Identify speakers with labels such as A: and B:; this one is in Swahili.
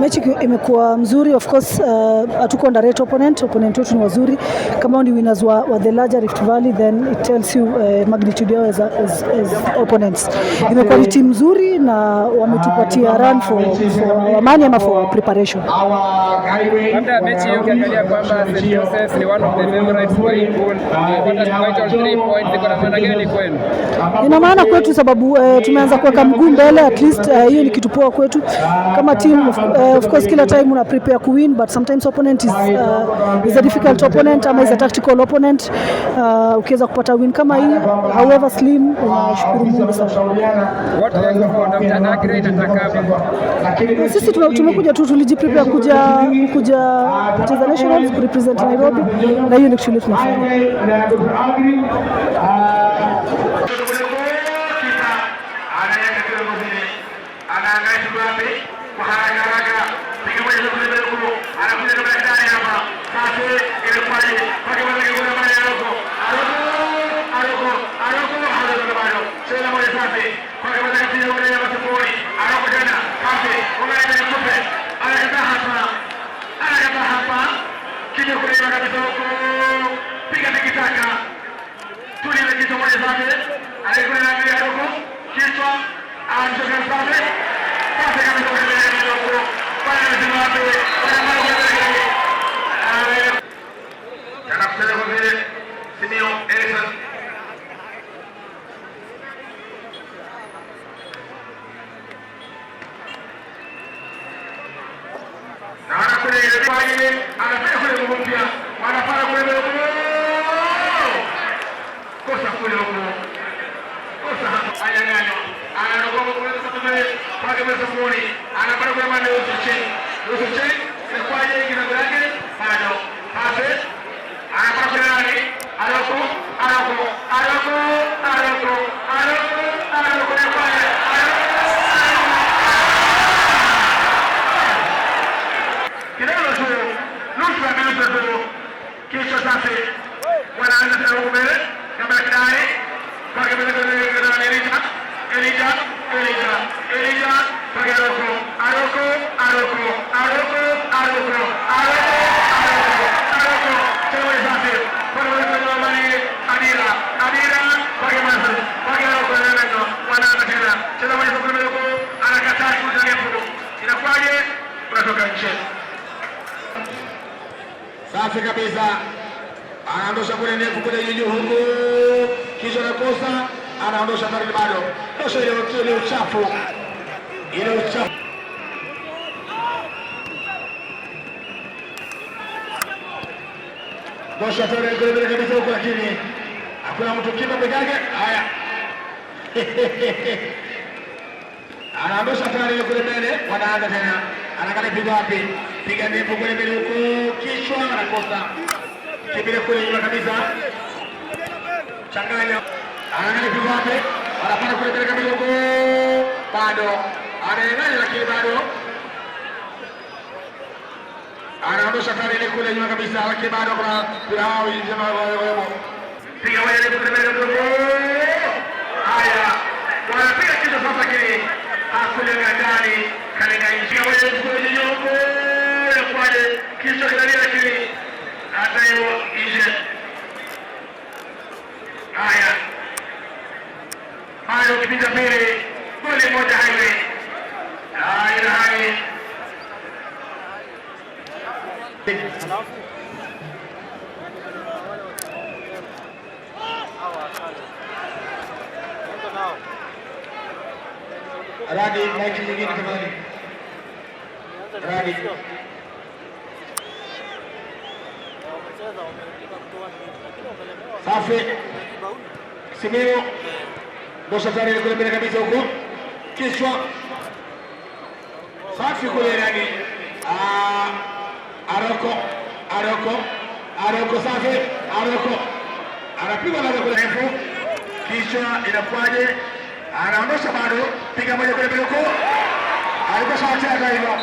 A: Mechi imekuwa mzuri, of course hatuko underrate opponent wetu ni wazuri. Kama ni winners wa the larger Rift Valley, then it tells you magnitude yao as opponents. Imekuwa ni team nzuri na wametupatia run for amani ama for preparation.
B: Labda mechi hiyo ukiangalia kwamba St. Joseph's ni one of the favorites kwa hii pool, kupata 3 points iko na maana gani kwenu?
A: Ina maana kwetu sababu tumeanza kuweka mguu mbele, at least hiyo ni kitu poa kwetu kama team. Of course kila time una prepare to win, but sometimes opponent is a difficult opponent ama is a tactical opponent. Ukiweza kupata win kama hii, however slim, unashukuru Mungu sana.
B: What level for Dr. Agre inatakaba?
A: Sisi tumekuja tu tulijiprepare kuja kucheza nationals, ku represent Nairobi, na hiyo ni kitu tunafanya.
C: Safi kabisa, anaondosha kule ndefu kule juu huku, kisha nakosa, anaondosha ndani bado. Tosha ile uchafu. Tosha tore kule kabisa huko, lakini hakuna mtu kipa peke yake. Haya. Anaondosha tare kule mbele, wanaanza tena. Anakata piga wapi? Piga ndefu kule mbele huko, kichwa anakosa. Kibile kule nyuma kabisa. Changanya. Anakata piga wapi? Anapanda kule mbele kabisa huko. Bado. Anaendelea lakini bado. Anaondosha tare kule nyuma kabisa, lakini bado kuna hao jamaa wao. Piga wale kule mbele huko. Haya. Wanapiga kichwa sasa kile. Hakule ndani. Kalenga injia wale kule nyuma. Kwaje kichwa kinalia kile. Hata hiyo nje. Haya. Hayo kipindi pili. Goli moja highway. Haya. Radi mechi nyingine tafadhali. Radi. Safi. Simio. Dosha tare kule mbele kabisa huko. Kichwa. Safi kule Radi. Aroko safi. Aroko. Anapigwa na kule refu. Kichwa inakuaje? Anaondosha bado. Piga moja kule mbele huko. Alikuwa sawa tena hivyo.